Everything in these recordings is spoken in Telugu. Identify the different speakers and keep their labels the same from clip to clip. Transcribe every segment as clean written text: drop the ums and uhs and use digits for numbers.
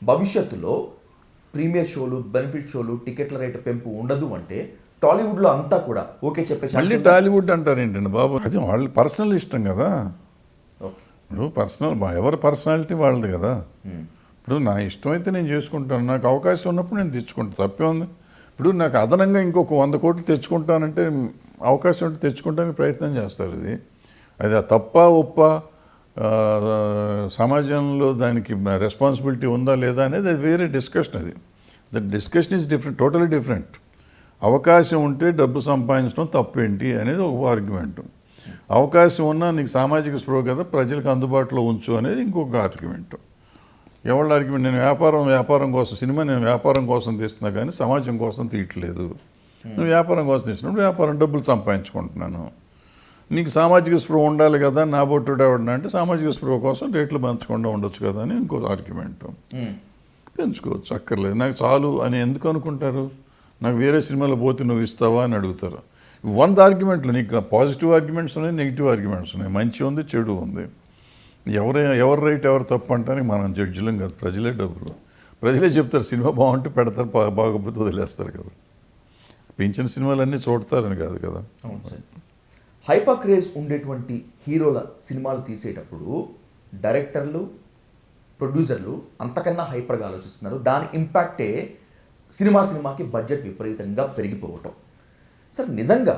Speaker 1: భవిష్యత్తులో ప్రీమియర్ షోలు, బెనిఫిట్ షోలు, టికెట్ల రేటు పెంపు ఉండదు అంటే టాలీవుడ్లో అంతా కూడా ఓకే చెప్పేసి
Speaker 2: మళ్ళీ టాలీవుడ్ అంటారు ఏంటండి బాబు? అది వాళ్ళ పర్సనల్ ఇష్టం కదా.
Speaker 1: ఓకే.
Speaker 2: ఇప్పుడు పర్సనల్ ఎవరి పర్సనాలిటీ వాళ్ళది కదా. ఇప్పుడు నా ఇష్టం అయితే నేను చేసుకుంటాను, నాకు అవకాశం ఉన్నప్పుడు నేను తెచ్చుకుంటాను, తప్పే ఉంది. ఇప్పుడు నాకు అదనంగా ఇంకొక 100 కోట్లు తెచ్చుకుంటానంటే అవకాశం ఉంటే తెచ్చుకుంటానికి ప్రయత్నం చేస్తారు. అది తప్ప ఒప్ప, సమాజంలో దానికి రెస్పాన్సిబిలిటీ ఉందా లేదా అనేది అది వేరే డిస్కషన్. అది that discussion is different, totally different. అవకాశం ఉంటే డబ్బు సంపాదించడం తప్పేంటి అనేది ఒక ఆర్గ్యుమెంట్. అవకాశం ఉన్నా నీకు సామాజిక స్పృహ కదా, ప్రజలకు అందుబాటులో ఉంచు అనేది ఇంకొక ఆర్గ్యుమెంట్. ఎవరి ఆర్గ్యుమెంట్? నేను వ్యాపారం కోసం సినిమా నేను వ్యాపారం కోసం తీస్తున్నా కానీ సమాజం కోసం తీయట్లేదు. నువ్వు వ్యాపారం కోసం తీసినప్పుడు వ్యాపారం డబ్బులు సంపాదించుకుంటున్నాను. నీకు సామాజిక స్పృహ ఉండాలి కదా, నా బొట్టుడు ఎవడన్నా అంటే సామాజిక స్పృహ కోసం రేట్లు పెంచకుండా ఉండొచ్చు కదా అని ఇంకో ఆర్గ్యుమెంట్. పెంచుకోవచ్చు, అక్కర్లేదు, నాకు చాలు అని ఎందుకు అనుకుంటారు? నాకు వేరే సినిమాలో పోతే నువ్వు ఇస్తావా అని అడుగుతారు. 100 ఆర్గ్యుమెంట్లు, నీకు పాజిటివ్ ఆర్గ్యుమెంట్స్ ఉన్నాయి, నెగిటివ్ ఆర్గ్యుమెంట్స్ ఉన్నాయి, మంచి ఉంది, చెడు ఉంది. ఎవరు రైట్ ఎవరు తప్పు అంటానికి మనం జడ్జిలం కాదు, ప్రజలే డబ్బులు. ప్రజలే చెప్తారు సినిమా బాగుంటే పెడతారు, బాగోకపోతే వదిలేస్తారు కదా. పెంచిన సినిమాలన్నీ చూడతారని కాదు కదా.
Speaker 1: అవును సార్. హైపర్ క్రేజ్ ఉండేటువంటి హీరోల సినిమాలు తీసేటప్పుడు డైరెక్టర్లు, ప్రొడ్యూసర్లు అంతకన్నా హైపర్గా ఆలోచిస్తున్నారు. దాని ఇంపాక్టే సినిమాకి బడ్జెట్ విపరీతంగా పెరిగిపోవటం. సార్, నిజంగా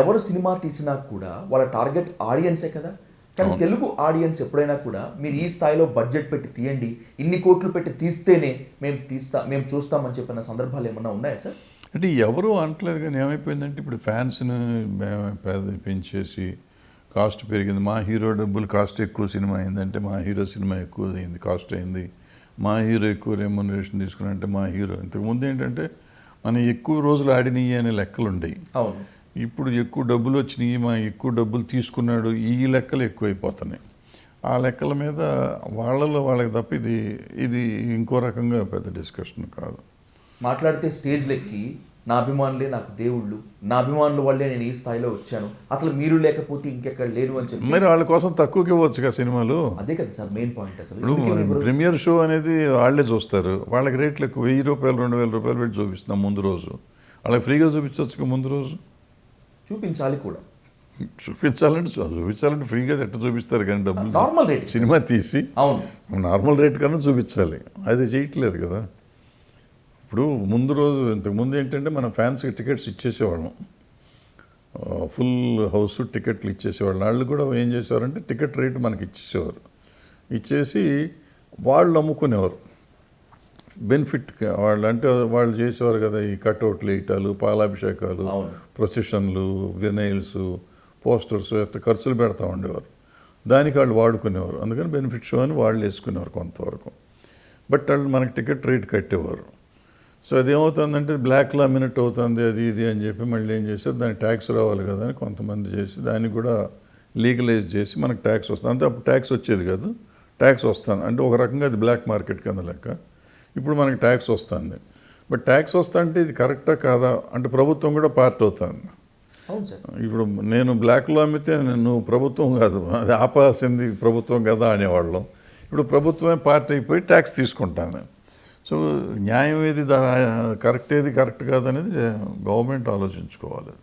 Speaker 1: ఎవరు సినిమా తీసినా కూడా వాళ్ళ టార్గెట్ ఆడియన్సే కదా. కానీ తెలుగు ఆడియన్స్ ఎప్పుడైనా కూడా మీరు ఈ స్థాయిలో బడ్జెట్ పెట్టి తీయండి, ఇన్ని కోట్లు పెట్టి తీస్తేనే మేము చూస్తామని చెప్పిన సందర్భాలు ఏమన్నా ఉన్నాయా సార్?
Speaker 2: అంటే ఎవరు అనట్లేదు కానీ ఏమైపోయిందంటే ఇప్పుడు ఫ్యాన్స్ని పెంచేసి కాస్ట్ పెరిగింది. మా హీరో డబ్బులు కాస్ట్ ఎక్కువ సినిమా అయిందంటే మా హీరో సినిమా ఎక్కువ అయింది, కాస్ట్ అయింది. మా హీరో ఎక్కువ రెమ్యునరేషన్ తీసుకున్నంటే మా హీరో. ఇంతకుముందు ఏంటంటే మనం ఎక్కువ రోజులు ఆడినవి అనే లెక్కలు ఉండేవి.
Speaker 1: అవును.
Speaker 2: ఇప్పుడు ఎక్కువ డబ్బులు వచ్చినాయి, మా ఎక్కువ డబ్బులు తీసుకున్నాడు, ఈ లెక్కలు ఎక్కువైపోతున్నాయి. ఆ లెక్కల మీద వాళ్ళకి తప్ప ఇది ఇంకో రకంగా పెద్ద డిస్కషన్ కాదు.
Speaker 1: మాట్లాడితే స్టేజ్లెక్కి నా అభిమానులే నాకు దేవుళ్ళు, నా అభిమానుల వల్లే నేను ఈ స్థాయిలో వచ్చాను, అసలు మీరు లేకపోతే ఇంకెక్కడ లేరు అని చెప్పి
Speaker 2: మరి వాళ్ళ కోసం తక్కువకి ఇవ్వచ్చు కదా సినిమాలు.
Speaker 1: అదే కదా సార్ మెయిన్ పాయింట్. అసలు
Speaker 2: ప్రీమియర్ షో అనేది వాళ్ళే చూస్తారు, వాళ్ళకి రేట్లు ఎక్కువ, 1000 రూపాయలు 2000 రూపాయలు పెట్టి చూపిస్తున్నాం ముందు రోజు. వాళ్ళకి ఫ్రీగా చూపించవచ్చు ముందు రోజు.
Speaker 1: చూపించాలి కూడా.
Speaker 2: చూపించాలంటే ఫ్రీగా ఎట్ట చూపిస్తారు కానీ డబ్బులు
Speaker 1: నార్మల్ రేట్
Speaker 2: సినిమా తీసి.
Speaker 1: అవును,
Speaker 2: నార్మల్ రేట్ కన్నా చూపించాలి, అది చేయట్లేదు కదా. ఇప్పుడు ముందు రోజు ఇంతకుముందు ఏంటంటే మనం ఫ్యాన్స్కి టికెట్స్ ఇచ్చేసేవాళ్ళం, ఫుల్ హౌస్ టికెట్లు ఇచ్చేసేవాళ్ళు. వాళ్ళు కూడా ఏం చేసేవారంటే టికెట్ రేటు మనకి ఇచ్చేసేవారు, ఇచ్చేసి వాళ్ళు అమ్ముకునేవారు బెనిఫిట్. వాళ్ళు చేసేవారు కదా ఈ కట్అవుట్లు వేయటాలు, పాలాభిషేకాలు, ప్రొసెషన్లు, వినైల్స్, పోస్టర్స్ ఎట్లా ఖర్చులు పెడతా ఉండేవారు. దానికి వాళ్ళు వాడుకునేవారు. అందుకని బెనిఫిట్ షో అని వాళ్ళు వేసుకునేవారు కొంతవరకు. బట్ వాళ్ళు మనకి టికెట్ రేట్ కట్టేవారు. సో అదేమవుతుందంటే బ్లాక్లో అమ్మినట్టు అవుతుంది అది ఇది అని చెప్పి మళ్ళీ ఏం చేశారు, దానికి ట్యాక్స్ రావాలి కదా అని కొంతమంది చేసి దాన్ని కూడా లీగలైజ్ చేసి మనకు ట్యాక్స్ వస్తుంది. అంటే అప్పుడు ట్యాక్స్ వచ్చేది కాదు, ట్యాక్స్ వస్తుంది అంటే ఒక రకంగా అది బ్లాక్ మార్కెట్ కింద లెక్క. ఇప్పుడు మనకి ట్యాక్స్ వస్తుంది. బట్ ట్యాక్స్ వస్తా అంటే ఇది కరెక్టా కాదా అంటే ప్రభుత్వం కూడా పార్ట్ అవుతుంది. ఇప్పుడు నేను బ్లాక్లో అమ్మితే నువ్వు ప్రభుత్వం కాదు, అది ఆపాల్సింది ప్రభుత్వం కదా అనేవాళ్ళం. ఇప్పుడు ప్రభుత్వమే పార్ట్ అయిపోయి ట్యాక్స్ తీసుకుంటాను. సో న్యాయం ఏది కరెక్ట్ కాదనేది గవర్నమెంట్ ఆలోచించుకోవాలి.